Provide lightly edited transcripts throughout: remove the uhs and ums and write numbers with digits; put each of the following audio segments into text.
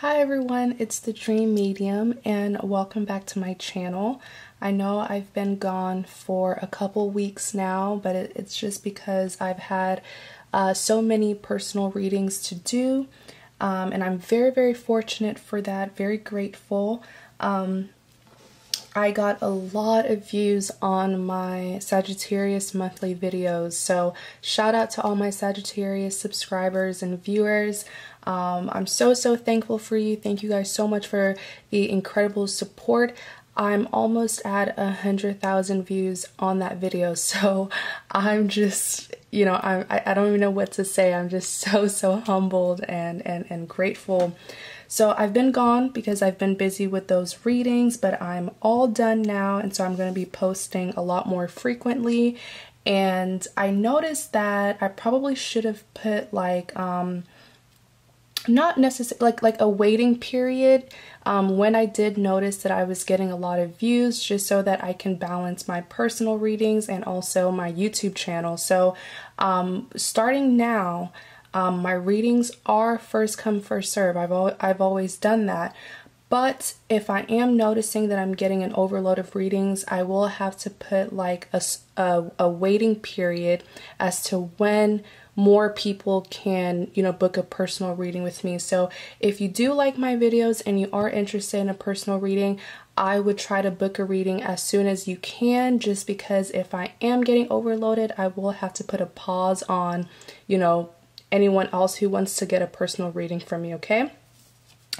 Hi everyone, it's the Dream Medium and welcome back to my channel. I know I've been gone for a couple weeks now, but it's just because I've had so many personal readings to do, and I'm very fortunate for that, very grateful. I got a lot of views on my Sagittarius monthly videos, so shout out to all my Sagittarius subscribers and viewers. I'm so thankful for you. Thank you guys so much for the incredible support. I'm almost at 100,000 views on that video, so I'm just, you know, I don't even know what to say. I'm just so humbled and grateful. So I've been gone because I've been busy with those readings, but I'm all done now, and so I'm going to be posting a lot more frequently. And I noticed that I probably should have put like not necessarily like a waiting period when I did notice that I was getting a lot of views, just so that I can balance my personal readings and also my YouTube channel. So starting now, my readings are first come first serve. I've always done that. But if I am noticing that I'm getting an overload of readings, I will have to put like a waiting period as to when more people can, you know, book a personal reading with me. So if you do like my videos and you are interested in a personal reading, I would try to book a reading as soon as you can, just because if I am getting overloaded, I will have to put a pause on, you know, anyone else who wants to get a personal reading from me, okay?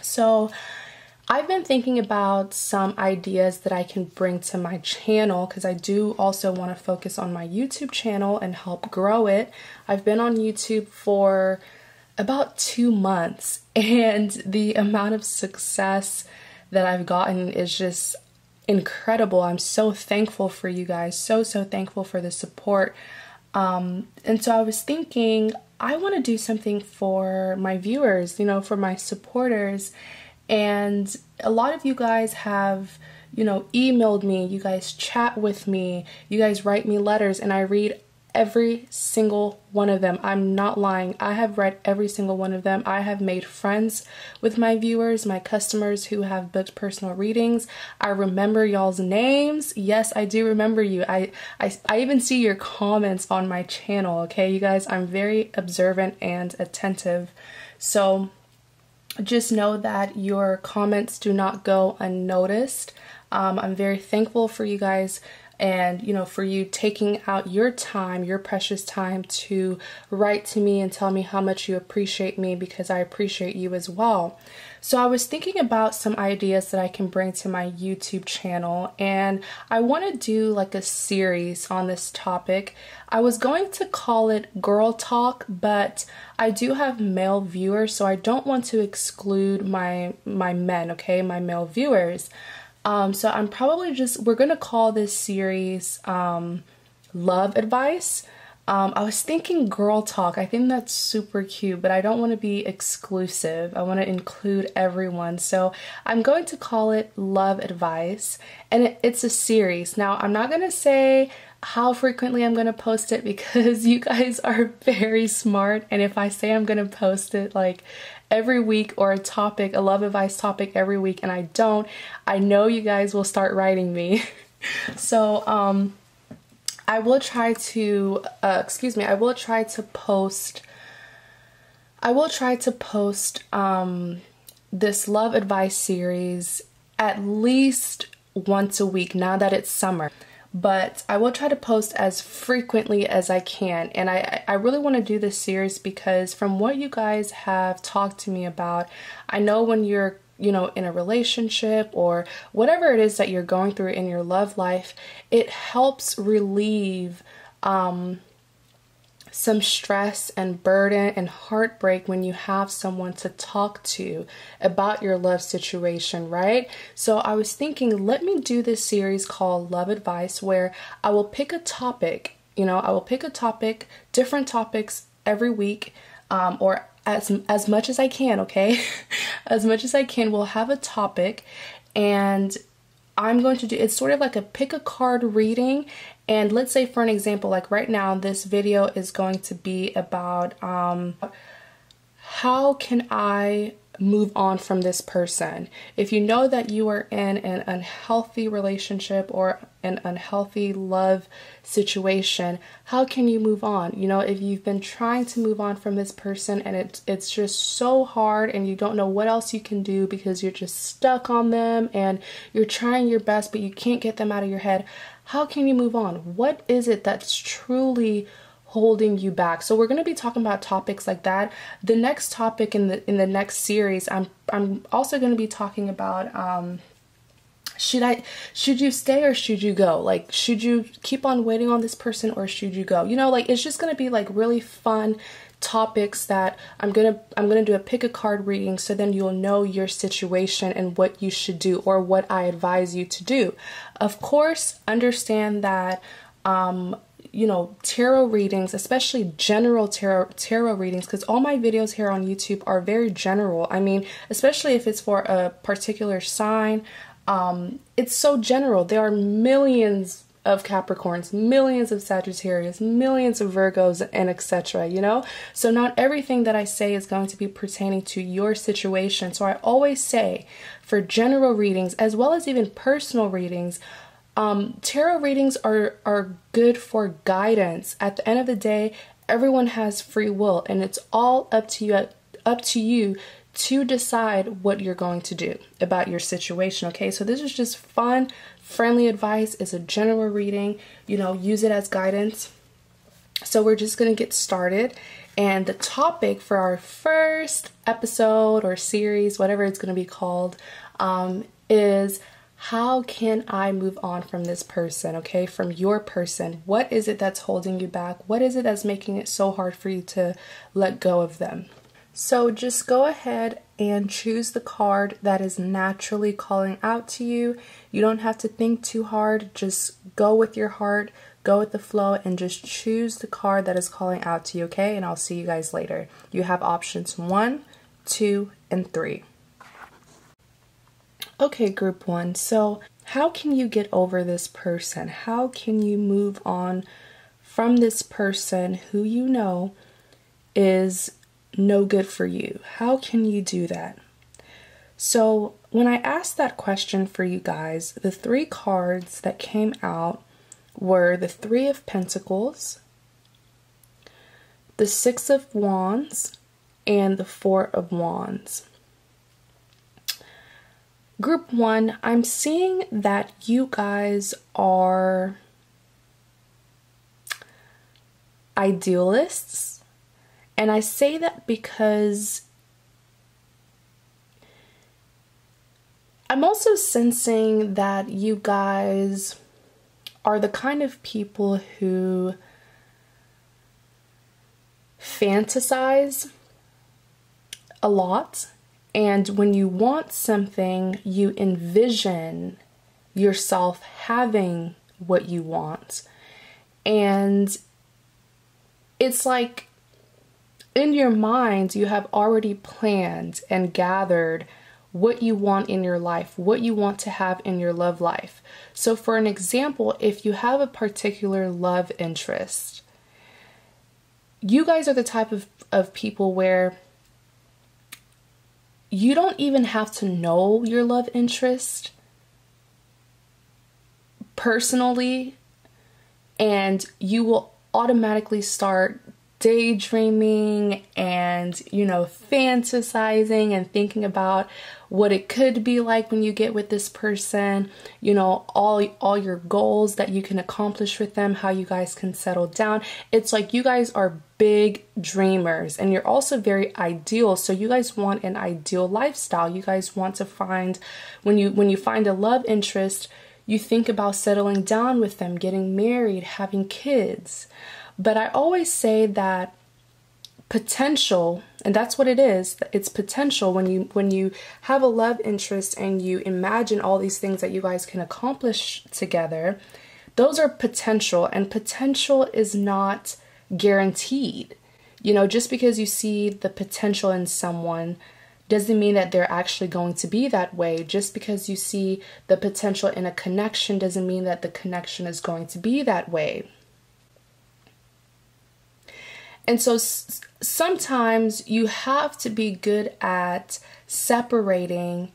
So I've been thinking about some ideas that I can bring to my channel, because I do also want to focus on my YouTube channel and help grow it. I've been on YouTube for about 2 months, and the amount of success that I've gotten is just incredible. I'm so thankful for you guys, so thankful for the support. And so I was thinking, I want to do something for my viewers, you know, for my supporters. And a lot of you guys have, you know, emailed me, you guys chat with me, you guys write me letters, and I read every single one of them. I'm not lying. I have read every single one of them. I have made friends with my viewers, my customers who have booked personal readings. I remember y'all's names. Yes, I do remember you. I even see your comments on my channel, okay, you guys? I'm very observant and attentive. So just know that your comments do not go unnoticed. I'm very thankful for you guys, and, you know, for you taking out your time, your precious time, to write to me and tell me how much you appreciate me, because I appreciate you as well. So I was thinking about some ideas that I can bring to my YouTube channel, and I want to do like a series on this topic. I was going to call it Girl Talk, but I do have male viewers, so I don't want to exclude my men, okay, my male viewers. So I'm probably we're gonna call this series Love Advice. I was thinking Girl Talk. I think that's super cute, but I don't want to be exclusive. I want to include everyone. So I'm going to call it Love Advice, and it's a series. Now, I'm not going to say how frequently I'm going to post it, because you guys are very smart, and if I say I'm going to post it like every week, or a love advice topic every week, and I don't, I know you guys will start writing me. So I will try to post this love advice series at least once a week now that it's summer. But I will try to post as frequently as I can. And I really want to do this series because from what you guys have talked to me about, I know when you're, you know, in a relationship or whatever it is that you're going through in your love life, it helps relieve some stress and burden and heartbreak when you have someone to talk to about your love situation, right? So I was thinking, let me do this series called Love Advice, where I will pick a topic, you know, different topics every week, or as much as I can, okay? As much as I can, we'll have a topic, and I'm going to do, it's sort of like a pick a card reading. And let's say, for an example, like right now, this video is going to be about how can I move on from this person? If you know that you are in an unhealthy relationship or an unhealthy love situation, how can you move on? You know, if you've been trying to move on from this person and it's just so hard and you don't know what else you can do because you're just stuck on them and you're trying your best but you can't get them out of your head, how can you move on? What is it that's truly holding you back? So we're going to be talking about topics like that. The next topic in the next series, I'm also going to be talking about should you stay or should you go? Like, should you keep on waiting on this person or should you go? You know, like, it's just going to be like really fun topics that I'm going to do a pick a card reading, so then you'll know your situation and what you should do or what I advise you to do. Of course, understand that you know, tarot readings, especially general tarot readings, because all my videos here on YouTube are very general. I mean, especially if it's for a particular sign, it's so general. There are millions of Capricorns, millions of Sagittarius, millions of Virgos, and etc., you know? So not everything that I say is going to be pertaining to your situation. So I always say, for general readings, as well as even personal readings, tarot readings are good for guidance. At the end of the day, everyone has free will, and it's all up to you to decide what you're going to do about your situation. Okay, so this is just fun, friendly advice. It's a general reading, you know, use it as guidance. So we're just gonna get started, and the topic for our first episode or series, whatever it's gonna be called, is how can I move on from this person, okay? From your person. What is it that's holding you back? What is it that's making it so hard for you to let go of them? So just go ahead and choose the card that is naturally calling out to you. You don't have to think too hard. Just go with your heart, go with the flow, and just choose the card that is calling out to you, okay? And I'll see you guys later. You have options 1, 2, and 3. Okay, group 1, so how can you get over this person? How can you move on from this person who you know is no good for you? How can you do that? So when I asked that question for you guys, the 3 cards that came out were the 3 of Pentacles, the 6 of Wands, and the 4 of Wands. Group 1, I'm seeing that you guys are idealists, and I say that because I'm also sensing that you guys are the kind of people who fantasize a lot. And when you want something, you envision yourself having what you want. And it's like in your mind, you have already planned and gathered what you want in your life, what you want to have in your love life. So for an example, if you have a particular love interest, you guys are the type of people where you don't even have to know your love interest personally, and you will automatically start daydreaming and, you know, fantasizing and thinking about what it could be like when you get with this person, you know, all your goals that you can accomplish with them, how you guys can settle down. It's like you guys are big dreamers, and you're also very ideal. So you guys want an ideal lifestyle. You guys want to find, when you find a love interest, you think about settling down with them, getting married, having kids. But I always say that potential, and that's what it is, it's potential. When you have a love interest and you imagine all these things that you guys can accomplish together, those are potential, and potential is not guaranteed. You know, just because you see the potential in someone doesn't mean that they're actually going to be that way. Just because you see the potential in a connection doesn't mean that the connection is going to be that way. And so sometimes you have to be good at separating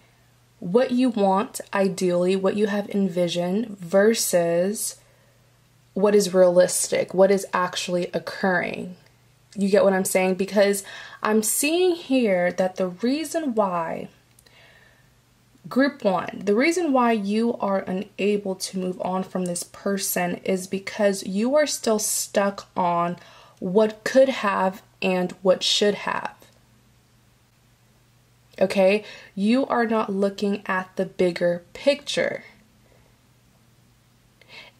what you want, ideally, what you have envisioned versus what is realistic, what is actually occurring. You get what I'm saying? Because I'm seeing here that the reason why, group one, the reason why you are unable to move on from this person is because you are still stuck on what could have and what should have. Okay? You are not looking at the bigger picture.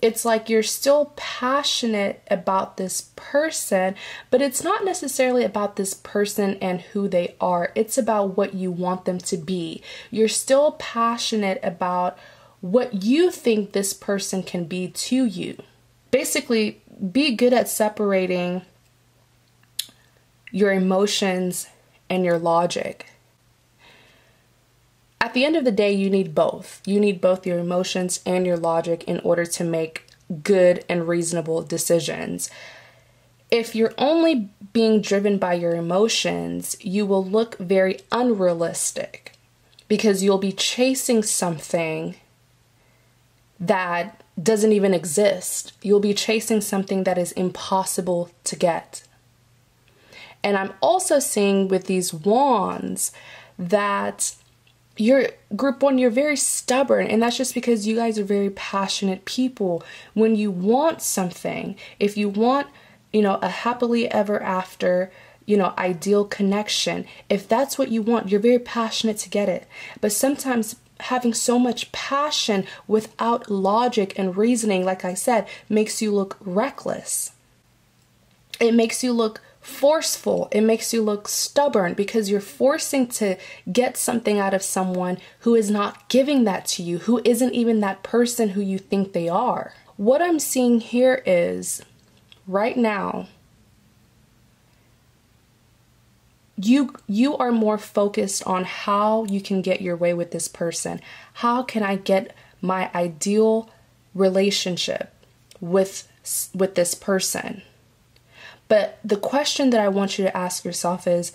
It's like you're still passionate about this person, but it's not necessarily about this person and who they are. It's about what you want them to be. You're still passionate about what you think this person can be to you. Basically, be good at separating your emotions and your logic. At the end of the day, you need both. You need both your emotions and your logic in order to make good and reasonable decisions. If you're only being driven by your emotions, you will look very unrealistic because you'll be chasing something that doesn't even exist. You'll be chasing something that is impossible to get. And I'm also seeing with these wands that group one, you're very stubborn, and that's just because you guys are very passionate people. When you want something, if you want, a happily ever after, ideal connection, if that's what you want, you're very passionate to get it. But sometimes having so much passion without logic and reasoning, like I said, makes you look reckless. It makes you look forceful. It makes you look stubborn because you're forcing to get something out of someone who is not giving that to you, who isn't even that person who you think they are. What I'm seeing here is right now, you are more focused on how you can get your way with this person. How can I get my ideal relationship with this person? But the question that I want you to ask yourself is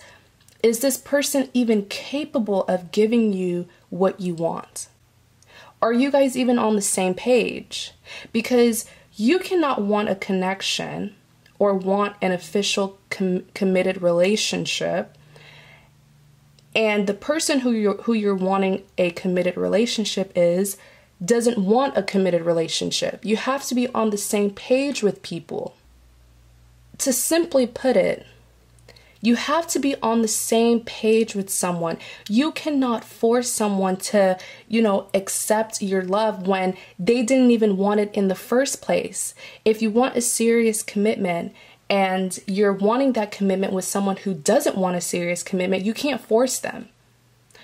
this person even capable of giving you what you want? Are you guys even on the same page? Because you cannot want a connection or want an official committed relationship, and the person who you're wanting a committed relationship is doesn't want a committed relationship. You have to be on the same page with people. To simply put it, you have to be on the same page with someone. You cannot force someone to, accept your love when they didn't even want it in the first place. If you want a serious commitment and you're wanting that commitment with someone who doesn't want a serious commitment, you can't force them.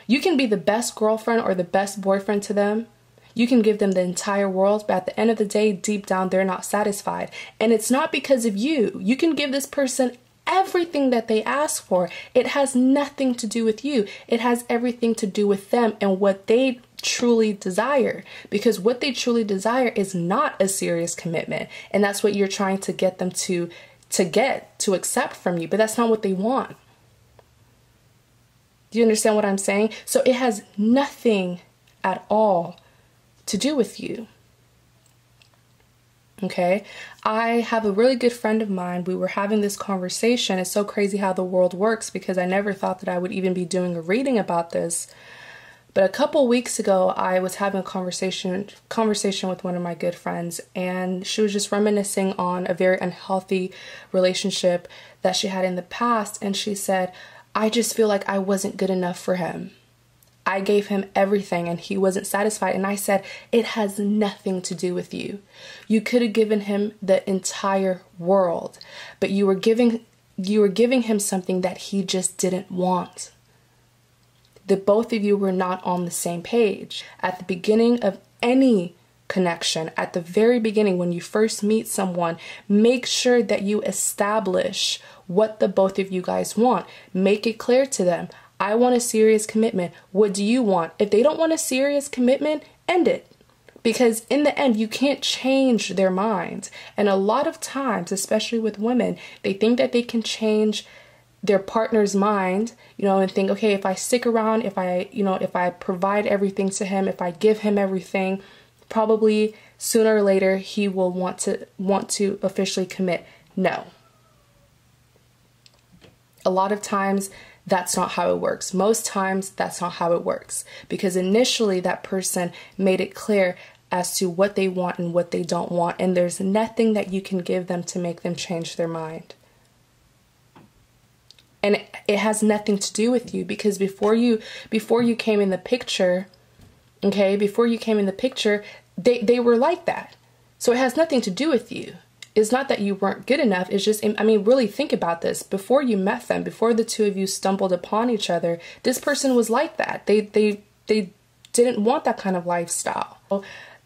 You can be the best girlfriend or the best boyfriend to them. You can give them the entire world, but at the end of the day, deep down, they're not satisfied. And it's not because of you. You can give this person everything that they ask for. It has nothing to do with you. It has everything to do with them and what they truly desire. Because what they truly desire is not a serious commitment. And that's what you're trying to get them to accept from you. But that's not what they want. Do you understand what I'm saying? So it has nothing at all to do with you. Okay? I have a really good friend of mine. We were having this conversation. It's so crazy how the world works because I never thought that I would even be doing a reading about this. But a couple weeks ago, I was having a conversation with one of my good friends, and she was just reminiscing on a very unhealthy relationship that she had in the past. And she said, I just feel like I wasn't good enough for him. I gave him everything and he wasn't satisfied. And I said, it has nothing to do with you. You could have given him the entire world, but you were giving him something that he just didn't want. The both of you were not on the same page. At the beginning of any connection, at the very beginning, when you first meet someone, make sure that you establish what the both of you guys want. Make it clear to them. I want a serious commitment. What do you want? If they don't want a serious commitment, end it. Because in the end, you can't change their minds. And a lot of times, especially with women, they think that they can change their partner's mind, and think, okay, if I stick around, if I provide everything to him, if I give him everything, probably sooner or later he will want to officially commit. No. A lot of times that's not how it works. Most times that's not how it works, because initially that person made it clear as to what they want and what they don't want, and there's nothing that you can give them to make them change their mind. And it has nothing to do with you, because before you came in the picture, okay, they were like that. So it has nothing to do with you. It's not that you weren't good enough. It's just, really think about this. Before you met them, before the two of you stumbled upon each other, this person was like that. They didn't want that kind of lifestyle.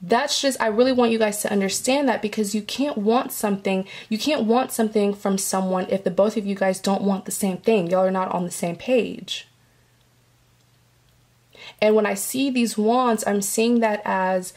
That's just, I really want you guys to understand that, because you can't want something from someone if the both of you guys don't want the same thing. Y'all are not on the same page. And when I see these wands, I'm seeing that as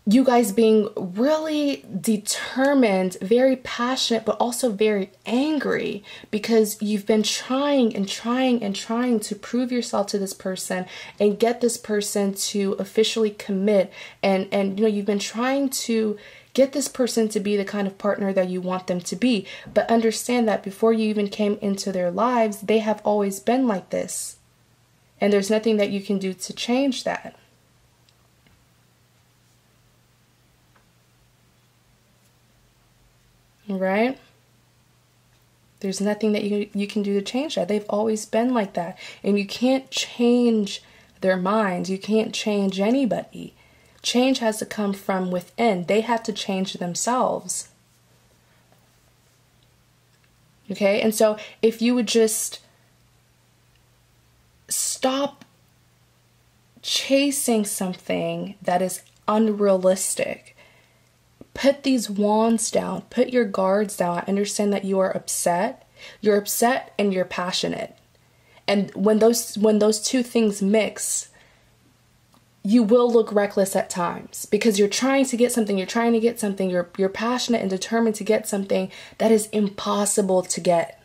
you guys being really determined, very passionate, but also very angry, because you've been trying to prove yourself to this person and get this person to officially commit. And you've been trying to get this person to be the kind of partner that you want them to be. But understand that before you even came into their lives, they have always been like this. And there's nothing that you can do to change that. Right? There's nothing that you can do to change that. They've always been like that. And you can't change their minds. You can't change anybody. Change has to come from within. They have to change themselves. Okay? And so if you would just stop chasing something that is unrealistic. Put these wands down. Put your guards down. I understand that you are upset. You're upset and you're passionate. And when those two things mix, you will look reckless at times, because you're trying to get something. You're passionate and determined to get something that is impossible to get.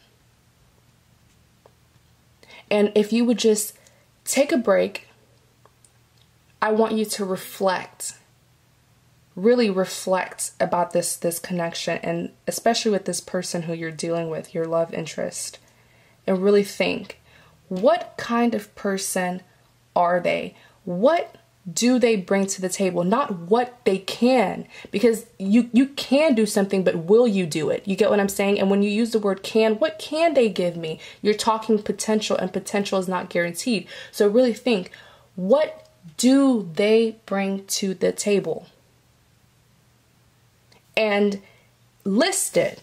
And if you would just take a break, I want you to reflect. Really reflect about this connection, and especially with this person who you're dealing with, your love interest, and really think, what kind of person are they? What do they bring to the table? Not what they can, because you can do something, but will you do it? You get what I'm saying? And when you use the word can, what can they give me? You're talking potential, and potential is not guaranteed. So really think, what do they bring to the table? And list it.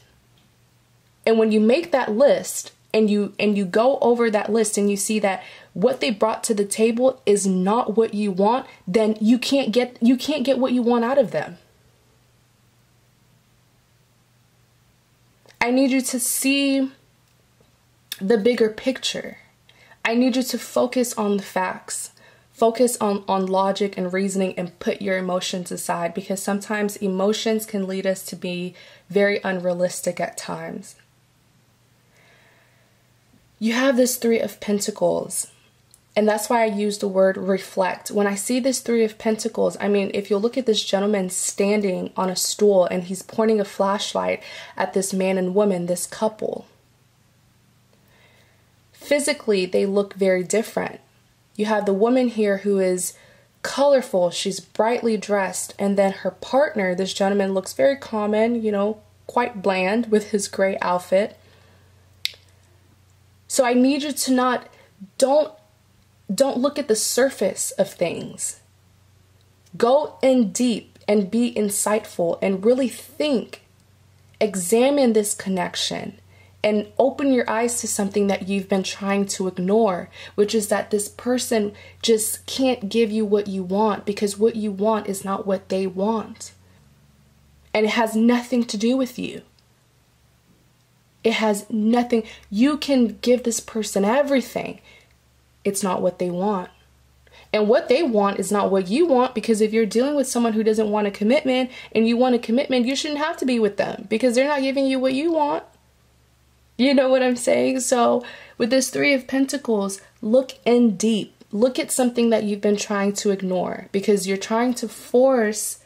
And when you make that list and you go over that list and you see that what they brought to the table is not what you want, then you can't get what you want out of them. I need you to see the bigger picture. I need you to focus on the facts. Focus on logic and reasoning, and put your emotions aside, because sometimes emotions can lead us to be very unrealistic at times. You have this Three of Pentacles, and that's why I use the word reflect. When I see this Three of Pentacles, if you look at this gentleman standing on a stool and he's pointing a flashlight at this man and woman, this couple. Physically, they look very different. You have the woman here who is colorful, she's brightly dressed, and then her partner, this gentleman, looks very common, quite bland with his gray outfit. So I need you to don't look at the surface of things. Go in deep and be insightful and really think. Examine this connection. And open your eyes to something that you've been trying to ignore, which is that this person just can't give you what you want, because what you want is not what they want. And it has nothing to do with you. It has nothing. You can give this person everything. It's not what they want. And what they want is not what you want, because if you're dealing with someone who doesn't want a commitment and you want a commitment, you shouldn't have to be with them, because they're not giving you what you want. You know what I'm saying? So with this Three of Pentacles, look in deep. Look at something that you've been trying to ignore because you're trying to forcefully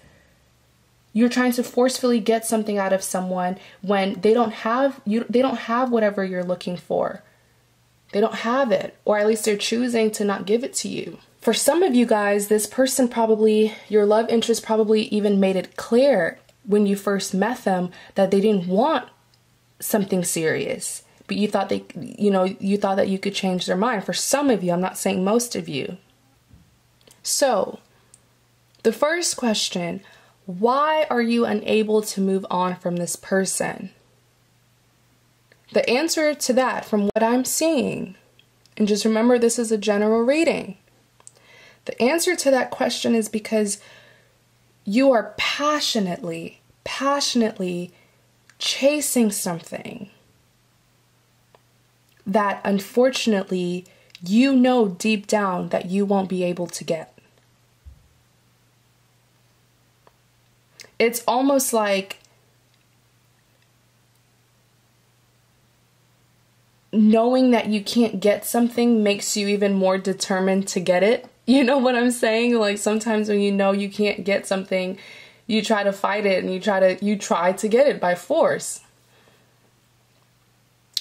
get something out of someone when they don't have whatever you're looking for. They don't have it, or at least they're choosing to not give it to you. For some of you guys, this person probably, your love interest probably even made it clear when you first met them that they didn't want something serious, but you thought you thought that you could change their mind. For some of you, I'm not saying most of you. So, the first question, why are you unable to move on from this person? The answer to that, from what I'm seeing, and just remember this is a general reading, the answer to that question is because you are passionately chasing something that unfortunately you know deep down that you won't be able to get. It's almost like knowing that you can't get something makes you even more determined to get it. You know what I'm saying? Like sometimes when you know you can't get something, you try to fight it and you try to get it by force.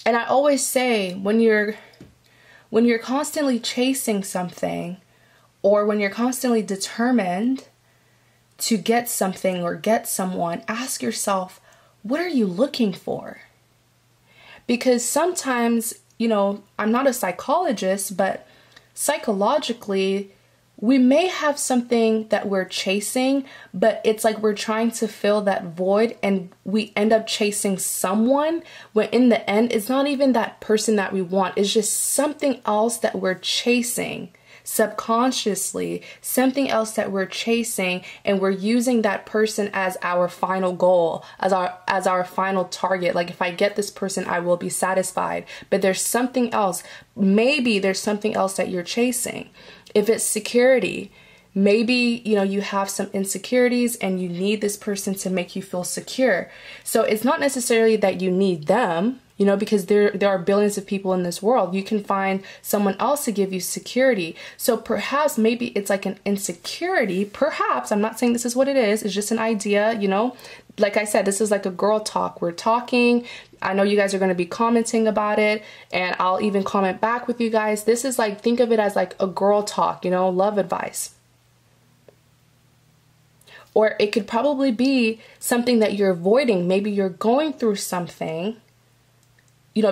And I always say when you're constantly chasing something, or when you're constantly determined to get something or get someone, ask yourself, what are you looking for? Because sometimes, I'm not a psychologist, but psychologically, we may have something that we're chasing, but it's like we're trying to fill that void and we end up chasing someone when in the end, it's not even that person that we want. It's just something else that we're chasing subconsciously, something else that we're chasing, and we're using that person as our final goal, as our final target. Like if I get this person, I will be satisfied. But there's something else. Maybe there's something else that you're chasing. If it's security, maybe, you have some insecurities and you need this person to make you feel secure. So it's not necessarily that you need them, because there are billions of people in this world. You can find someone else to give you security. So perhaps maybe it's like an insecurity. Perhaps, I'm not saying this is what it is. It's just an idea, Like I said, this is like a girl talk. We're talking. I know you guys are going to be commenting about it, and I'll even comment back with you guys. This is like, think of it as like a girl talk, love advice. Or it could probably be something that you're avoiding. Maybe you're going through something,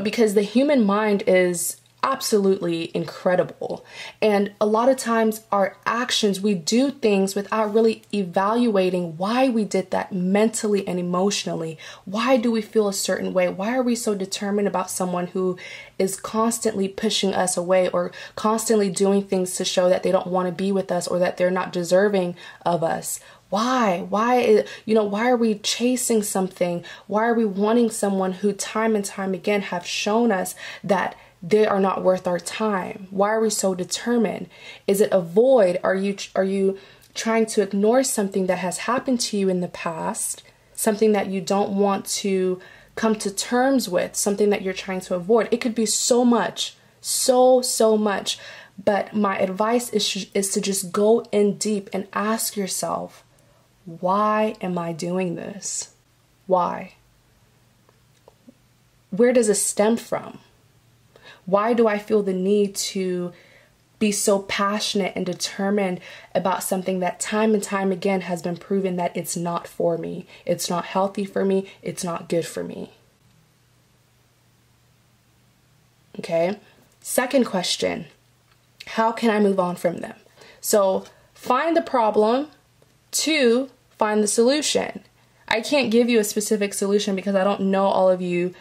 because the human mind is absolutely incredible. And a lot of times our actions, we do things without really evaluating why we did that mentally and emotionally. Why do we feel a certain way? Why are we so determined about someone who is constantly pushing us away or constantly doing things to show that they don't want to be with us or that they're not deserving of us? Why are we chasing something? Why are we wanting someone who time and time again have shown us that they are not worth our time? Why are we so determined? Is it a void? Are you trying to ignore something that has happened to you in the past? Something that you don't want to come to terms with, something that you're trying to avoid? It could be so much, so much. But my advice is to just go in deep and ask yourself, why am I doing this? Why? Where does it stem from? Why do I feel the need to be so passionate and determined about something that time and time again has been proven that it's not for me? It's not healthy for me. It's not good for me. Okay. Second question, how can I move on from them? So find the problem. 2, find the solution. I can't give you a specific solution because I don't know all of you,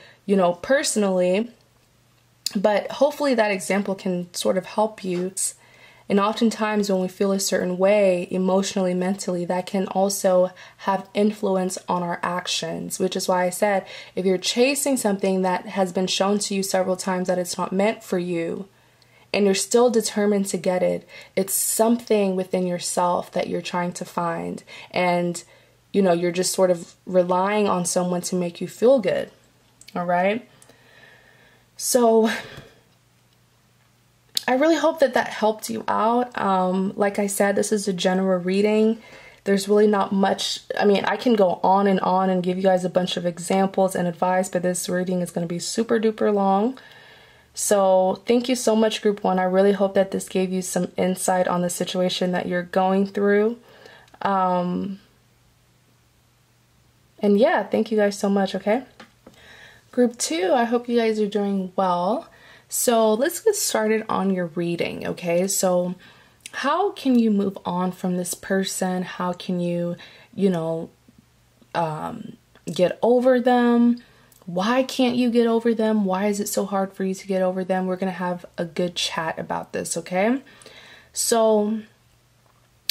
personally, but hopefully that example can sort of help you. And oftentimes when we feel a certain way, emotionally, mentally, that can also have influence on our actions, which is why I said, if you're chasing something that has been shown to you several times that it's not meant for you, and you're still determined to get it, it's something within yourself that you're trying to find. And, you're just sort of relying on someone to make you feel good. All right. So I really hope that that helped you out. Like I said, this is a general reading. There's really not much. I mean, I can go on and give you guys a bunch of examples and advice, but this reading is going to be super duper long. So thank you so much, Group 1. I really hope that this gave you some insight on the situation that you're going through. And yeah, thank you guys so much, okay? Group 2, I hope you guys are doing well. So let's get started on your reading, okay? So how can you move on from this person? How can you, get over them? Why can't you get over them? Why is it so hard for you to get over them? We're going to have a good chat about this, okay? So,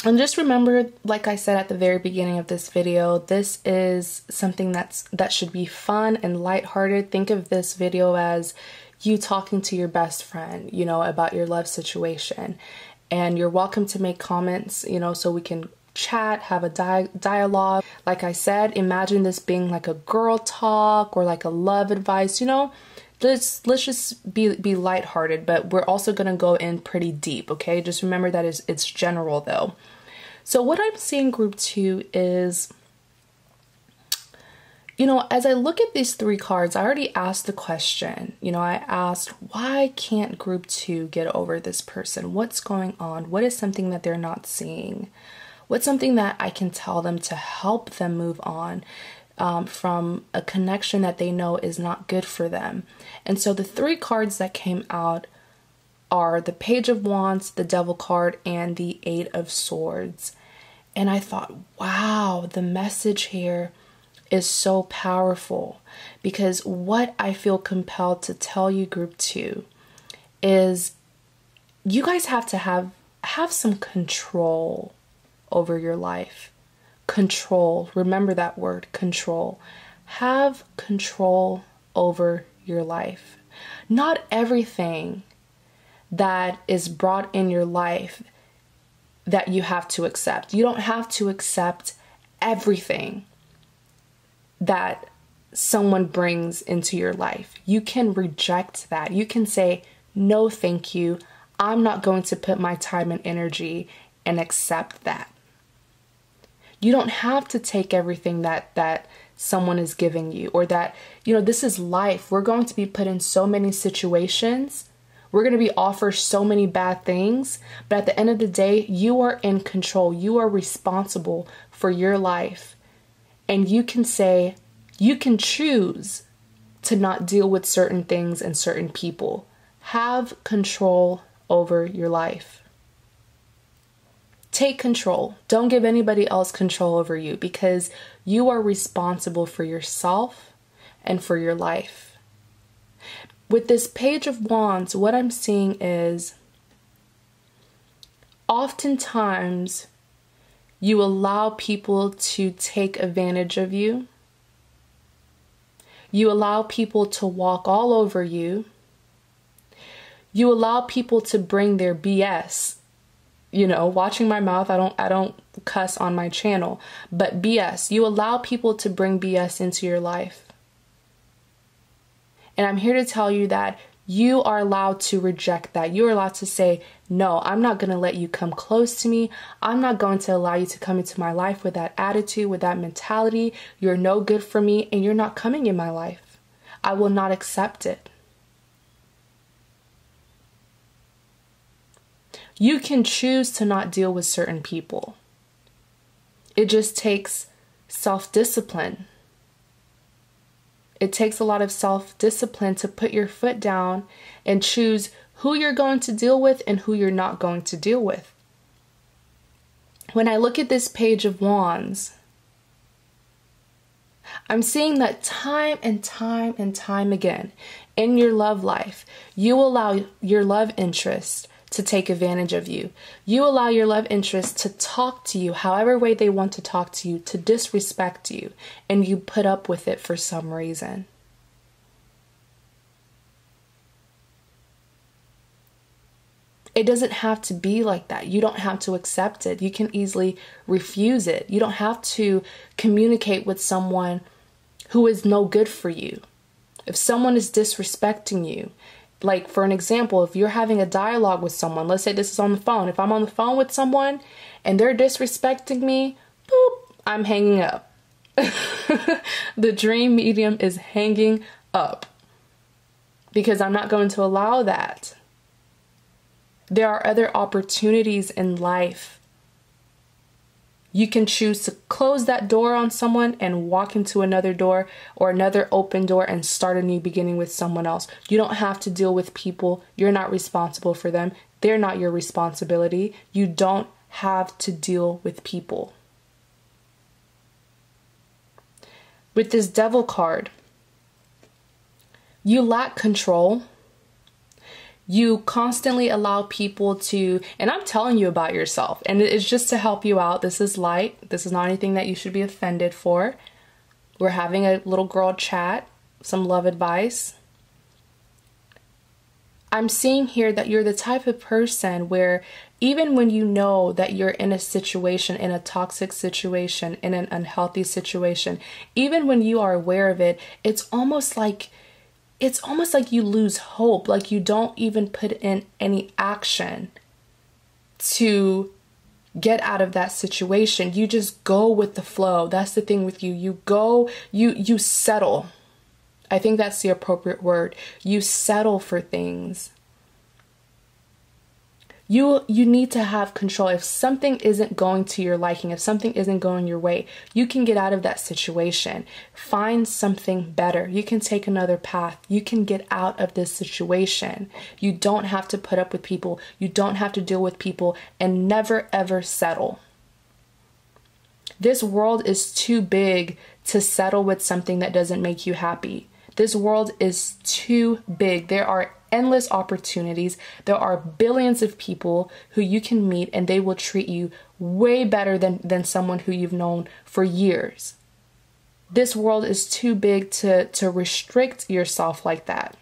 and just remember, like I said at the very beginning of this video, this is something that should be fun and lighthearted. Think of this video as you talking to your best friend, about your love situation. And you're welcome to make comments, so we can chat, have a dialogue. Like I said, imagine this being like a girl talk or like a love advice, let's just be lighthearted, but we're also going to go in pretty deep, okay? Just remember that it's general though. So what I'm seeing, Group 2, is, as I look at these 3 cards, I already asked the question. I asked, why can't Group 2 get over this person? What's going on? What is something that they're not seeing? What's something that I can tell them to help them move on from a connection that they know is not good for them? And so the 3 cards that came out are the Page of Wands, the Devil card, and the 8 of Swords. And I thought, wow, the message here is so powerful, because what I feel compelled to tell you, Group 2, is you guys have to have some control over your life. Control. Remember that word, control. Have control over your life. Not everything that is brought in your life that you have to accept. You don't have to accept everything that someone brings into your life. You can reject that. You can say, no, thank you. I'm not going to put my time and energy and accept that. You don't have to take everything that someone is giving you, or that, this is life. We're going to be put in so many situations. We're going to be offered so many bad things, but at the end of the day, you are in control. You are responsible for your life. And you can choose to not deal with certain things and certain people. Have control over your life. Take control. Don't give anybody else control over you, because you are responsible for yourself and for your life. With this Page of Wands, what I'm seeing is oftentimes you allow people to take advantage of you. You allow people to walk all over you. You allow people to bring their BS. Watching my mouth, I don't cuss on my channel, but BS. You allow people to bring BS into your life. And I'm here to tell you that you are allowed to reject that. You're allowed to say, no, I'm not going to let you come close to me. I'm not going to allow you to come into my life with that attitude, with that mentality. You're no good for me, and you're not coming in my life. I will not accept it. You can choose to not deal with certain people. It just takes self-discipline. It takes a lot of self-discipline to put your foot down and choose who you're going to deal with and who you're not going to deal with. When I look at this Page of Wands, I'm seeing that time and time and time again in your love life, you allow your love interest to take advantage of you. You allow your love interest to talk to you however way they want to talk to you, to disrespect you, and you put up with it for some reason. It doesn't have to be like that. You don't have to accept it. You can easily refuse it. You don't have to communicate with someone who is no good for you. If someone is disrespecting you, like for an example, if you're having a dialogue with someone, let's say this is on the phone. If I'm on the phone with someone and they're disrespecting me, boop, I'm hanging up. The dream medium is hanging up because I'm not going to allow that. There are other opportunities in life. You can choose to close that door on someone and walk into another door or another open door and start a new beginning with someone else. You don't have to deal with people. You're not responsible for them. They're not your responsibility. You don't have to deal with people. With this Devil card, you lack control. You constantly allow people to, and I'm telling you about yourself, and it's just to help you out. This is light. This is not anything that you should be offended for. We're having a little girl chat, some love advice. I'm seeing here that you're the type of person where even when you know that you're in a situation, in a toxic situation, in an unhealthy situation, even when you are aware of it, it's almost like you lose hope, like you don't even put in any action to get out of that situation. You just go with the flow. That's the thing with you. You settle. I think that's the appropriate word. You settle for things. You need to have control. If something isn't going to your liking, if something isn't going your way, you can get out of that situation. Find something better. You can take another path. You can get out of this situation. You don't have to put up with people. You don't have to deal with people, and never ever settle. This world is too big to settle with something that doesn't make you happy. This world is too big. There are endless opportunities. There are billions of people who you can meet and they will treat you way better than someone who you've known for years. This world is too big to restrict yourself like that.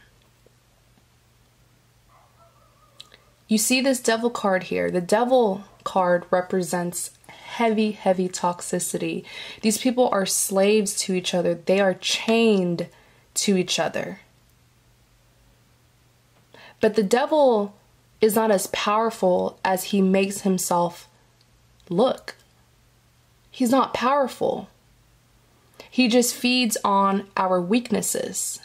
You see this Devil card here. The Devil card represents heavy, heavy toxicity. These people are slaves to each other. They are chained to each other. But the devil is not as powerful as he makes himself look. He's not powerful. He just feeds on our weaknesses.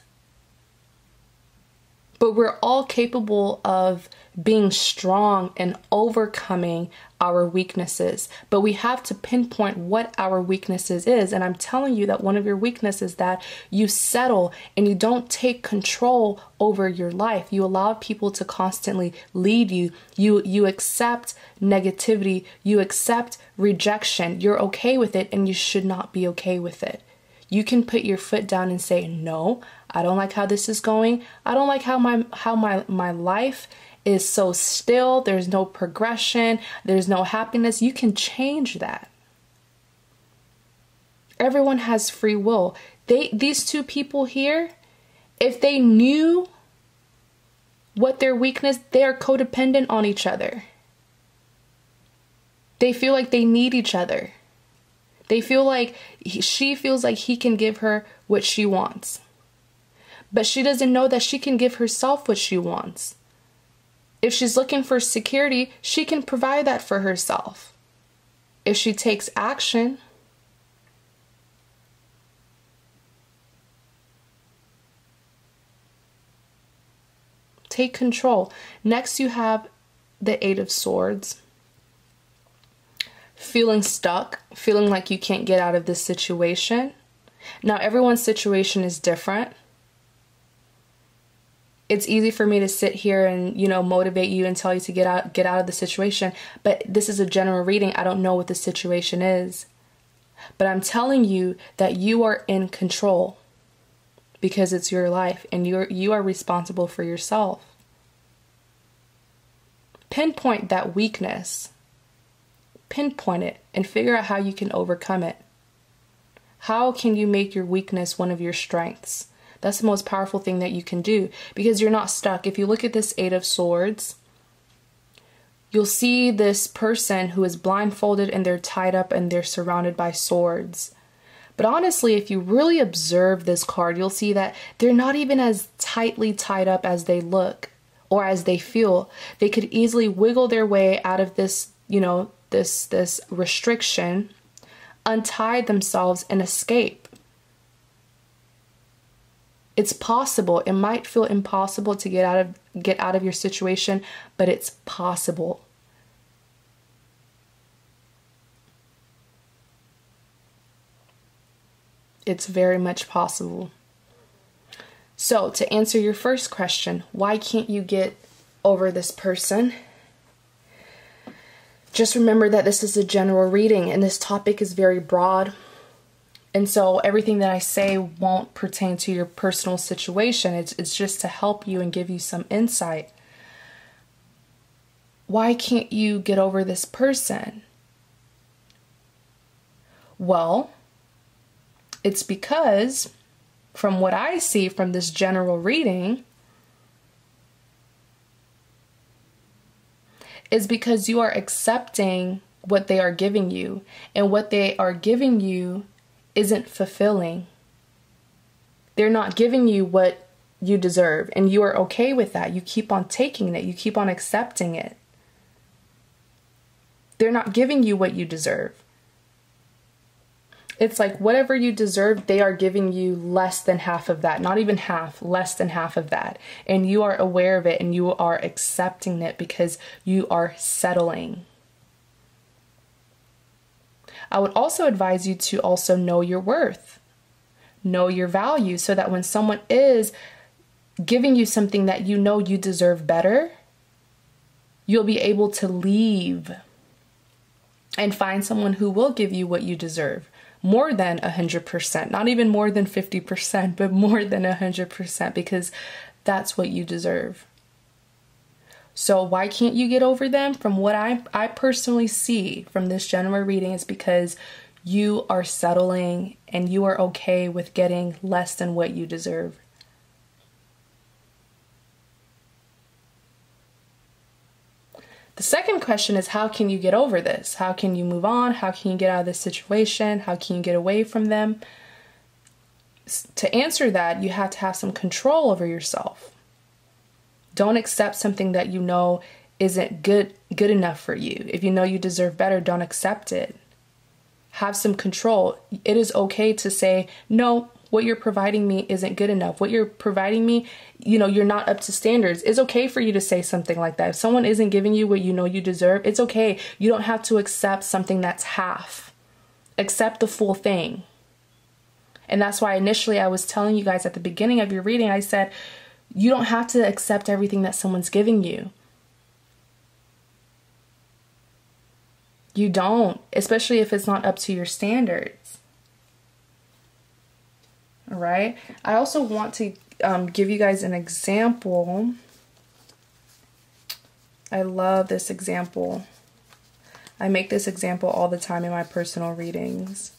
But we're all capable of being strong and overcoming our weaknesses. But we have to pinpoint what our weaknesses is. And I'm telling you that one of your weaknesses is that you settle and you don't take control over your life. You allow people to constantly lead you. You accept negativity. You accept rejection. You're okay with it, and you should not be okay with it. You can put your foot down and say, no, I don't like how this is going. I don't like how my life is so still. There's no progression. There's no happiness. You can change that. Everyone has free will. These two people here, if they knew what their weakness, they are codependent on each other. They feel like they need each other. They feel like she feels like he can give her what she wants. But she doesn't know that she can give herself what she wants. If she's looking for security, she can provide that for herself. If she takes action, take control. Next, you have the Eight of Swords. Feeling stuck, feeling like you can't get out of this situation. Now, everyone's situation is different. It's easy for me to sit here and, motivate you and tell you to get out of the situation. But this is a general reading. I don't know what the situation is. But I'm telling you that you are in control because it's your life and you are responsible for yourself. Pinpoint that weakness. Pinpoint it and figure out how you can overcome it. How can you make your weakness one of your strengths? That's the most powerful thing that you can do because you're not stuck. If you look at this Eight of Swords, you'll see this person who is blindfolded and they're tied up and they're surrounded by swords. But honestly, if you really observe this card, you'll see that they're not even as tightly tied up as they look or as they feel. They could easily wiggle their way out of this, this restriction, untie themselves and escape. It's possible. It might feel impossible to get out of your situation, but it's possible. It's very much possible. So, to answer your first question, why can't you get over this person? Just remember that this is a general reading and this topic is very broad. And so everything that I say won't pertain to your personal situation. It's just to help you and give you some insight. Why can't you get over this person? Well, it's because, from what I see from this general reading, is because you are accepting what they are giving you, and what they are giving you isn't fulfilling. They're not giving you what you deserve, and you are okay with that. You keep on taking it. You keep on accepting it. They're not giving you what you deserve. It's like whatever you deserve, they are giving you less than half of that. Not even half, less than half of that. And you are aware of it and you are accepting it because you are settling. I would also advise you to also know your worth. Know your value so that when someone is giving you something that you know you deserve better, you'll be able to leave and find someone who will give you what you deserve. More than 100%, not even more than 50%, but more than 100% because that's what you deserve. So why can't you get over them? From what I personally see from this general reading is because you are settling and you are okay with getting less than what you deserve. The second question is, how can you get over this? How can you move on? How can you get out of this situation? How can you get away from them? To answer that, you have to have some control over yourself. Don't accept something that you know isn't good enough for you. If you know you deserve better, don't accept it. Have some control. It is okay to say, no, what you're providing me isn't good enough. What you're providing me, you're not up to standards. It's okay for you to say something like that. If someone isn't giving you what you know you deserve, it's okay. You don't have to accept something that's half. Accept the full thing. And that's why initially I was telling you guys at the beginning of your reading, I said, you don't have to accept everything that someone's giving you. You don't, especially if it's not up to your standards. All right. I also want to give you guys an example. I love this example. I make this example all the time in my personal readings.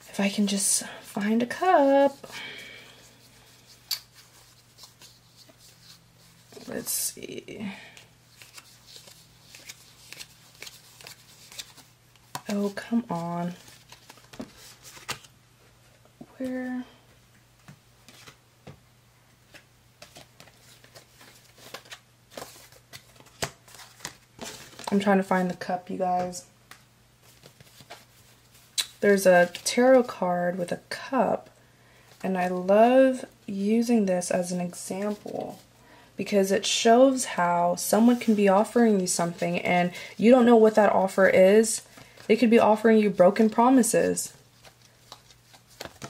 If I can just find a cup. Let's see. Oh, come on. Where? I'm trying to find the cup, you guys. There's a tarot card with a cup, and I love using this as an example because it shows how someone can be offering you something and you don't know what that offer is. They could be offering you broken promises.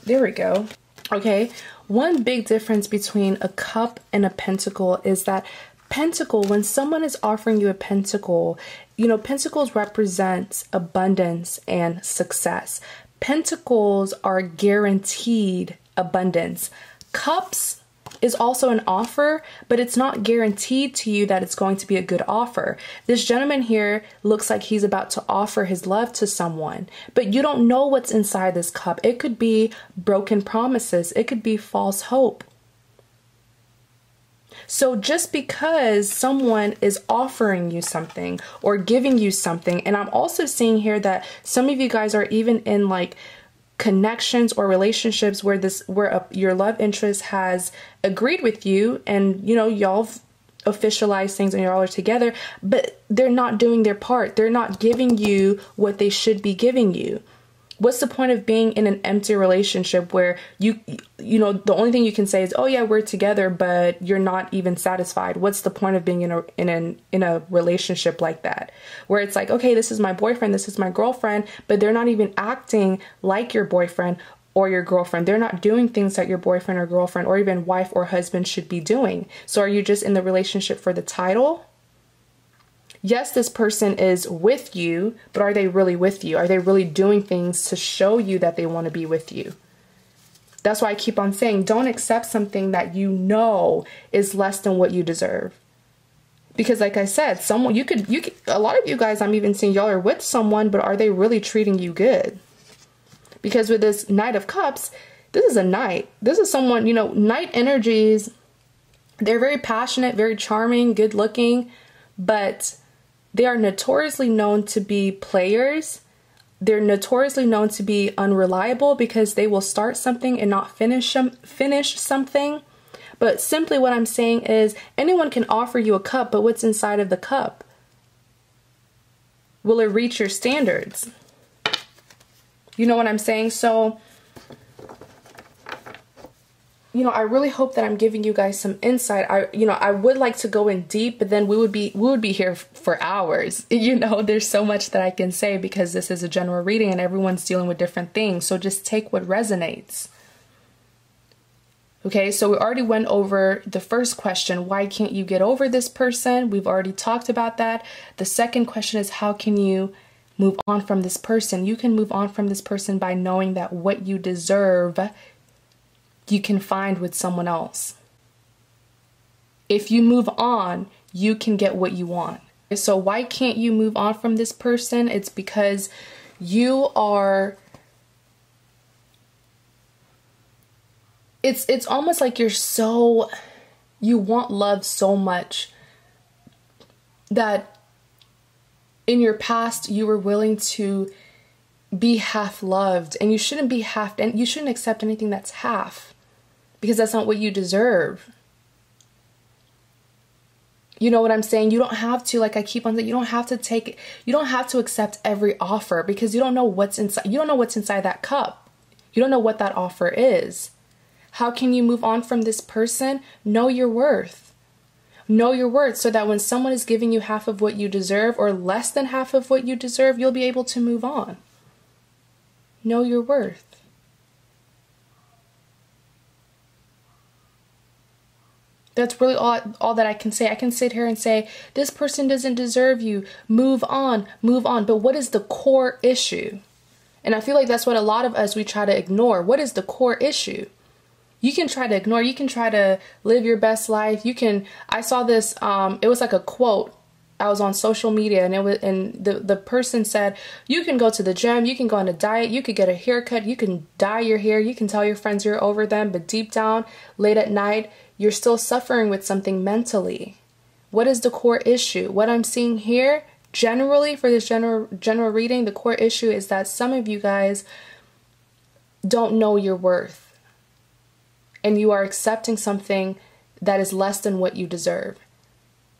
There we go. Okay, one big difference between a cup and a pentacle is that pentacle, when someone is offering you a pentacle, pentacles represent abundance and success. Pentacles are guaranteed abundance. Cups is also an offer, but it's not guaranteed to you that it's going to be a good offer. This gentleman here looks like he's about to offer his love to someone, but you don't know what's inside this cup. It could be broken promises. It could be false hope. So just because someone is offering you something or giving you something, and I'm also seeing here that some of you guys are even in like connections or relationships where your love interest has agreed with you, and you know, y'all officialize things and y'all are together, but they're not doing their part. They're not giving you what they should be giving you. What's the point of being in an empty relationship where you know, the only thing you can say is, oh yeah, we're together, but you're not even satisfied? What's the point of being in a relationship like that, where it's like, okay, this is my boyfriend, this is my girlfriend, but they're not even acting like your boyfriend or your girlfriend. They're not doing things that your boyfriend or girlfriend or even wife or husband should be doing. So are you just in the relationship for the title? Yes, this person is with you, but are they really with you? Are they really doing things to show you that they want to be with you? That's why I keep on saying, don't accept something that you know is less than what you deserve. Because like I said, you could, a lot of you guys, I'm even seeing y'all are with someone, but are they really treating you good? Because with this Knight of Cups, this is a knight. This is someone, you know, knight energies, they're very passionate, very charming, good looking, but they are notoriously known to be players. They're notoriously known to be unreliable because they will start something and not finish something. But simply what I'm saying is, anyone can offer you a cup, but what's inside of the cup? Will it reach your standards? You know what I'm saying? So, you know, I really hope that I'm giving you guys some insight. I would like to go in deep, but then we would be here for hours. You know, there's so much that I can say because this is a general reading and everyone's dealing with different things. So just take what resonates. Okay, so we already went over the first question. Why can't you get over this person? We've already talked about that. The second question is, how can you move on from this person? You can move on from this person by knowing that what you deserve you can find with someone else. If you move on, you can get what you want. So why can't you move on from this person? It's because you are, it's almost like you want love so much that in your past you were willing to be half loved, and you shouldn't be half, and you shouldn't accept anything that's half, because that's not what you deserve. You know what I'm saying? You don't have to, like I keep on saying, you don't have to accept every offer, because you don't know what's inside. You don't know what's inside that cup. You don't know what that offer is. How can you move on from this person? Know your worth. Know your worth, so that when someone is giving you half of what you deserve or less than half of what you deserve, you'll be able to move on. Know your worth. That's really all that I can say. I can sit here and say, this person doesn't deserve you. Move on, move on. But what is the core issue? And I feel like that's what a lot of us, we try to ignore. What is the core issue? You can try to ignore. You can try to live your best life. I saw this, it was like a quote. I was on social media, and the person said, you can go to the gym, you can go on a diet, you could get a haircut, you can dye your hair, you can tell your friends you're over them, but deep down, late at night, you're still suffering with something mentally. What is the core issue? What I'm seeing here, generally for this general reading, the core issue is that some of you guys don't know your worth, and you are accepting something that is less than what you deserve.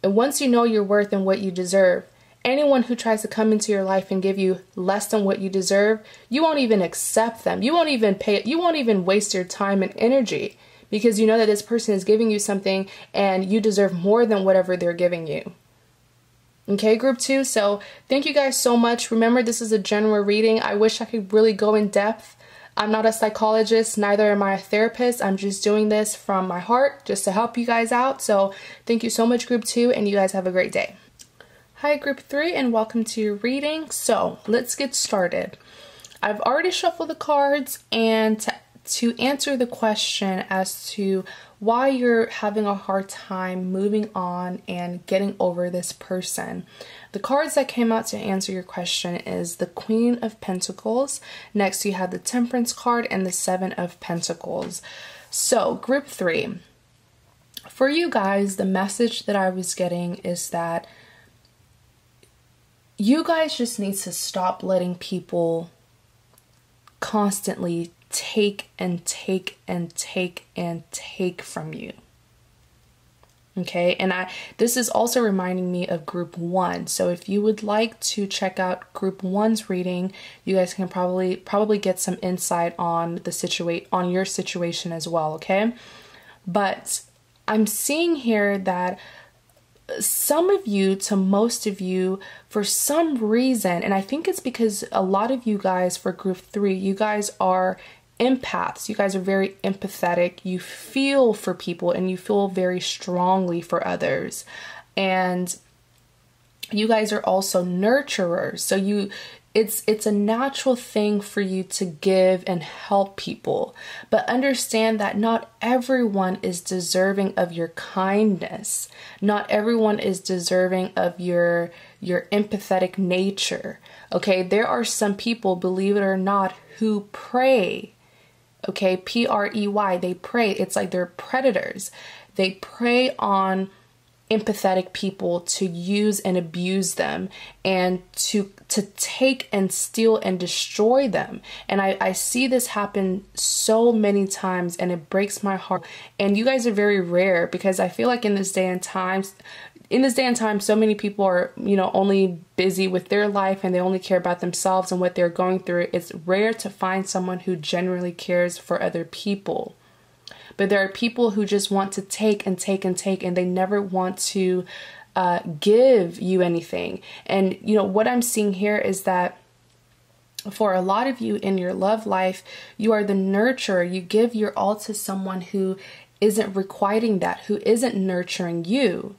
And once you know your worth and what you deserve, anyone who tries to come into your life and give you less than what you deserve, you won't even accept them. You won't even waste your time and energy, because you know that this person is giving you something and you deserve more than whatever they're giving you. Okay, group 2. So thank you guys so much. Remember, this is a general reading. I wish I could really go in depth. I'm not a psychologist, neither am I a therapist. I'm just doing this from my heart just to help you guys out. So thank you so much, group 2, and you guys have a great day. Hi, group 3, and welcome to your reading. So let's get started. I've already shuffled the cards, and to answer the question as to why you're having a hard time moving on and getting over this person, the cards that came out to answer your question is the Queen of Pentacles. Next, you have the Temperance card and the Seven of Pentacles. So, group 3, For you guys, the message that I was getting is that you guys just need to stop letting people constantly take and take and take and take from you. Okay, and this is also reminding me of group 1. So if you would like to check out group 1's reading, you guys can probably get some insight on on your situation as well, okay? But I'm seeing here that some of you to most of you, for some reason, and I think it's because a lot of you guys for group 3, you guys are empaths. You guys are very empathetic. You feel for people and you feel very strongly for others. And you guys are also nurturers. So it's a natural thing for you to give and help people. But understand that not everyone is deserving of your kindness. Not everyone is deserving of your empathetic nature. Okay, there are some people, believe it or not, who prey. Okay, prey, they prey. It's like they're predators. They prey on empathetic people to use and abuse them and to take and steal and destroy them. And I see this happen so many times and it breaks my heart. And you guys are very rare because I feel like in this day and time, so many people are, only busy with their life and they only care about themselves and what they're going through. It's rare to find someone who genuinely cares for other people. But there are people who just want to take and take and take, and they never want to give you anything. And, what I'm seeing here is that for a lot of you in your love life, you are the nurturer. You give your all to someone who isn't requiting that, who isn't nurturing you.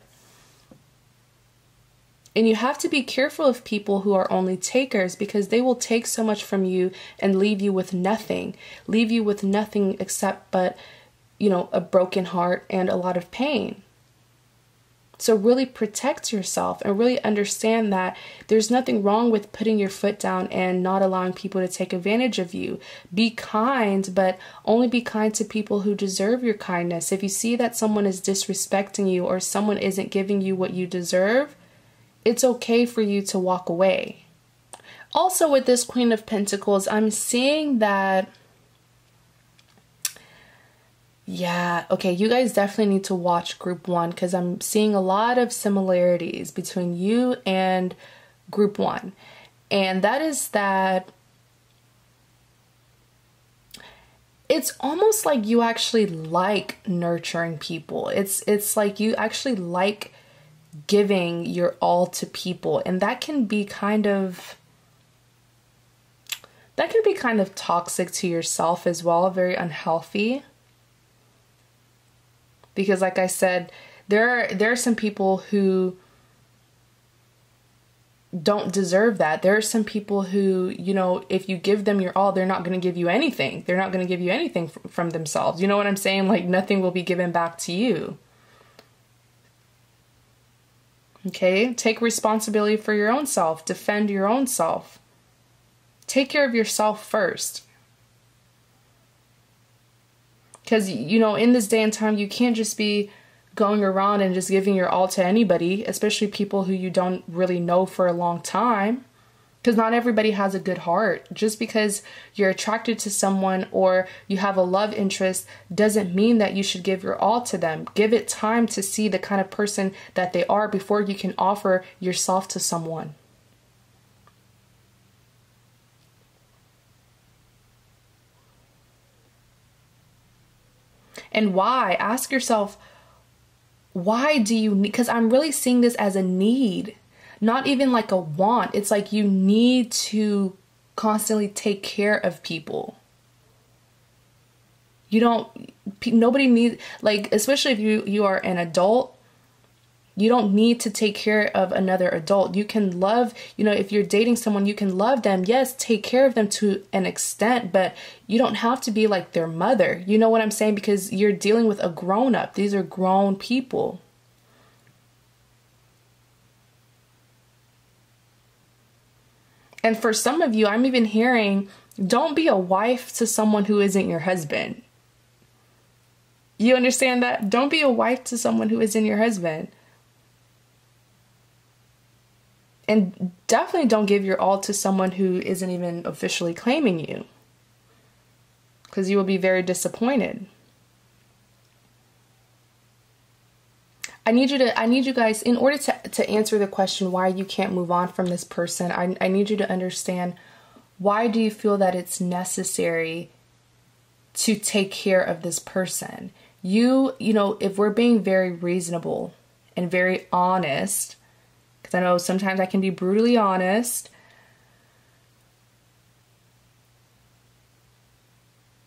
And you have to be careful of people who are only takers, because they will take so much from you and leave you with nothing except but, a broken heart and a lot of pain. So really protect yourself and really understand that there's nothing wrong with putting your foot down and not allowing people to take advantage of you. Be kind, but only be kind to people who deserve your kindness. If you see that someone is disrespecting you or someone isn't giving you what you deserve, it's okay for you to walk away. Also with this Queen of Pentacles, I'm seeing that, you guys definitely need to watch group 1 because I'm seeing a lot of similarities between you and group 1. And that is that it's almost like you actually like nurturing people. It's like you actually like giving your all to people, and that can be kind of toxic to yourself as well, very unhealthy. Because like I said, there are some people who don't deserve that. There are some people who, if you give them your all, they're not going to give you anything. They're not going to give you anything from themselves. You know what I'm saying? Like nothing will be given back to you. Okay? Take responsibility for your own self. Defend your own self. Take care of yourself first. Because, in this day and time, you can't just be going around and just giving your all to anybody, especially people who you don't really know for a long time. Because not everybody has a good heart. Just because you're attracted to someone or you have a love interest doesn't mean that you should give your all to them. Give it time to see the kind of person that they are before you can offer yourself to someone. And why? Ask yourself, why do you need? Because I'm really seeing this as a need, not even like a want. It's like you need to constantly take care of people. Nobody needs, like, especially if you are an adult, you don't need to take care of another adult. You can love, if you're dating someone, you can love them. Yes, take care of them to an extent, but you don't have to be like their mother. You know what I'm saying? Because you're dealing with a grown-up. These are grown people. And for some of you, I'm even hearing, don't be a wife to someone who isn't your husband. You understand that? Don't be a wife to someone who isn't your husband. And definitely don't give your all to someone who isn't even officially claiming you, because you will be very disappointed. I need you guys, in order to answer the question why you can't move on from this person, I need you to understand, why do you feel that it's necessary to take care of this person? You know, if we're being very reasonable and very honest, because I know sometimes I can be brutally honest,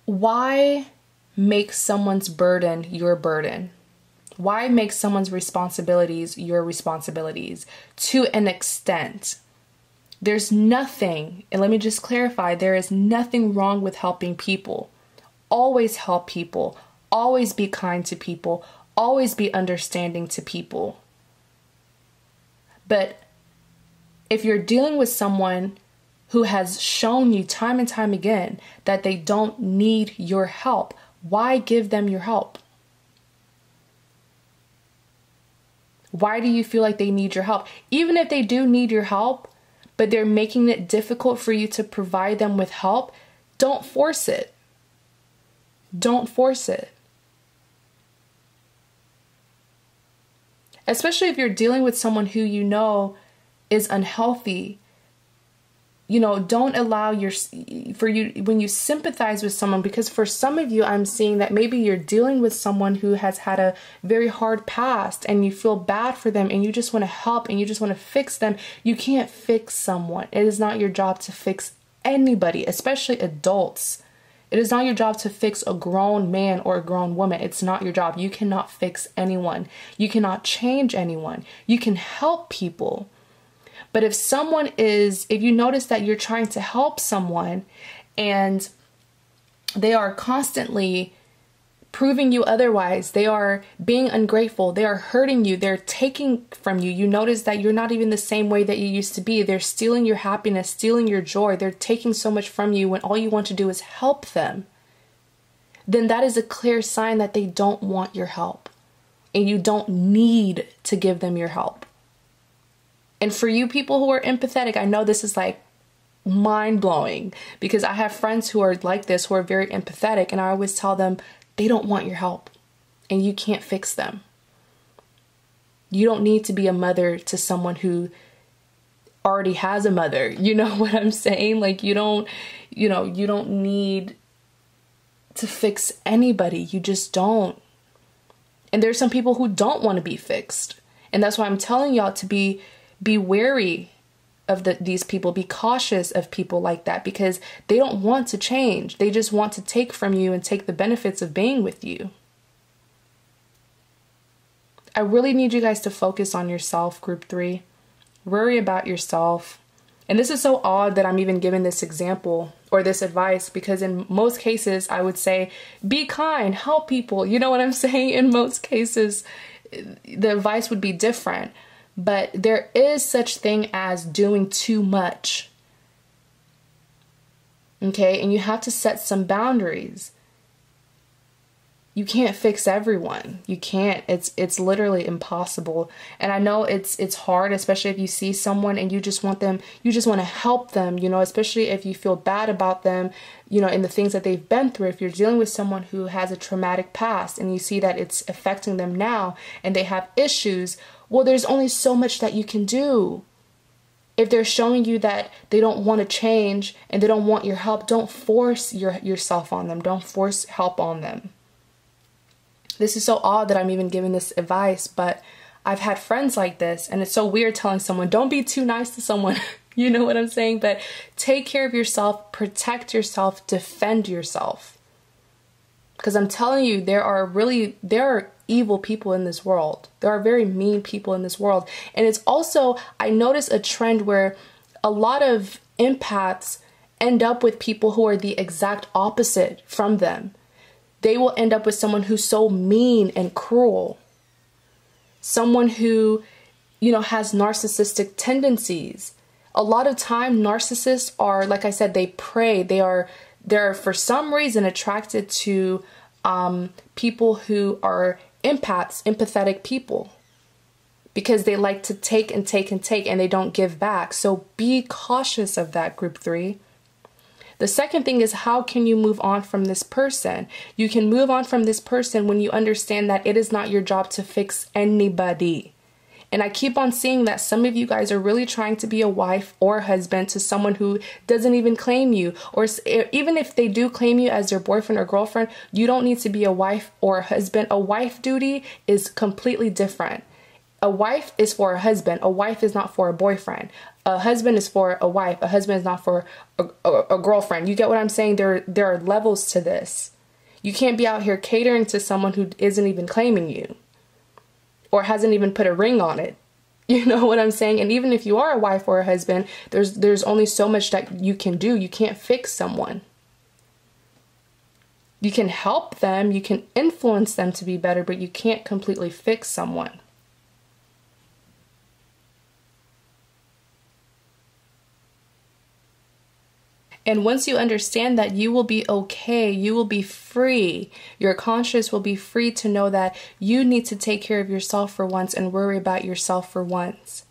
why make someone's burden your burden? Why make someone's responsibilities your responsibilities? To an extent, there's nothing, and let me just clarify, there is nothing wrong with helping people. Always help people. Always be kind to people. Always be understanding to people. But if you're dealing with someone who has shown you time and time again that they don't need your help, why give them your help? Why do you feel like they need your help? Even if they do need your help, but they're making it difficult for you to provide them with help, don't force it. Don't force it. Especially if you're dealing with someone who you know is unhealthy. You know, don't allow when you sympathize with someone, because for some of you, I'm seeing that maybe you're dealing with someone who has had a very hard past and you feel bad for them and you just want to help and you just want to fix them. You can't fix someone. It is not your job to fix anybody, especially adults. It is not your job to fix a grown man or a grown woman. It's not your job. You cannot fix anyone. You cannot change anyone. You can help people. But if you notice that you're trying to help someone and they are constantly proving you otherwise, they are being ungrateful, they are hurting you, they're taking from you, you notice that you're not even the same way that you used to be, they're stealing your happiness, stealing your joy, they're taking so much from you when all you want to do is help them, then that is a clear sign that they don't want your help and you don't need to give them your help. And for you people who are empathetic, I know this is like mind-blowing, because I have friends who are like this, who are very empathetic, and I always tell them they don't want your help and you can't fix them. You don't need to be a mother to someone who already has a mother. You know what I'm saying? Like you don't need to fix anybody. You just don't. And there's some people who don't want to be fixed. And that's why I'm telling y'all to be wary of these people. Be cautious of people like that, because they don't want to change. They just want to take from you and take the benefits of being with you. I really need you guys to focus on yourself, group 3. Worry about yourself. And this is so odd that I'm even giving this example or this advice, because in most cases I would say, be kind, help people. You know what I'm saying? In most cases, the advice would be different. But there is such thing as doing too much. Okay? And you have to set some boundaries. You can't fix everyone. You can't. It's literally impossible. And I know it's hard, especially if you see someone and you just want to help them, you know, especially if you feel bad about them, you know, in the things that they've been through. If you're dealing with someone who has a traumatic past and you see that it's affecting them now and they have issues, well, there's only so much that you can do. If they're showing you that they don't want to change and they don't want your help, don't force yourself on them. Don't force help on them. This is so odd that I'm even giving this advice, but I've had friends like this, and it's so weird telling someone, don't be too nice to someone. You know what I'm saying? But take care of yourself, protect yourself, defend yourself. Because I'm telling you, there are evil people in this world. There are very mean people in this world. And it's also, I notice a trend where a lot of empaths end up with people who are the exact opposite from them. They will end up with someone who's so mean and cruel. Someone who, you know, has narcissistic tendencies. A lot of time, narcissists are, like I said, they prey. They're for some reason attracted to people who are empaths, empathetic people, because they like to take and take and take and they don't give back. So be cautious of that, group 3. The second thing is, how can you move on from this person? You can move on from this person when you understand that it is not your job to fix anybody. And I keep on seeing that some of you guys are really trying to be a wife or husband to someone who doesn't even claim you. Or even if they do claim you as their boyfriend or girlfriend, you don't need to be a wife or a husband. A wife duty is completely different. A wife is for a husband. A wife is not for a boyfriend. A husband is for a wife. A husband is not for a girlfriend. You get what I'm saying? There are levels to this. You can't be out here catering to someone who isn't even claiming you or hasn't even put a ring on it. You know what I'm saying? And even if you are a wife or a husband, there's only so much that you can do. You can't fix someone. You can help them. You can influence them to be better, but you can't completely fix someone. And once you understand that, you will be okay. You will be free. Your conscience will be free to know that you need to take care of yourself for once and worry about yourself for once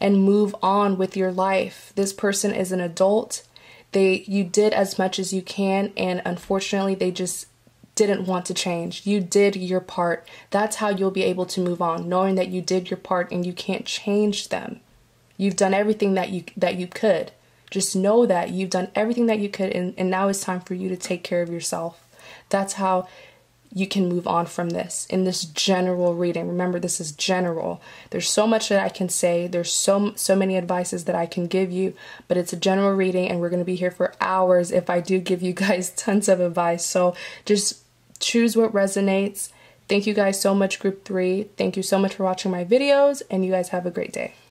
and move on with your life. This person is an adult. You did as much as you can, and unfortunately they just didn't want to change. You did your part. That's how you'll be able to move on, knowing that you did your part and you can't change them. You've done everything that you could. Just know that you've done everything that you could, and now it's time for you to take care of yourself. That's how you can move on from this in this general reading. Remember, this is general. There's so much that I can say. There's so many advices that I can give you, but it's a general reading, and we're going to be here for hours if I do give you guys tons of advice. So just choose what resonates. Thank you guys so much, group 3. Thank you so much for watching my videos, and you guys have a great day.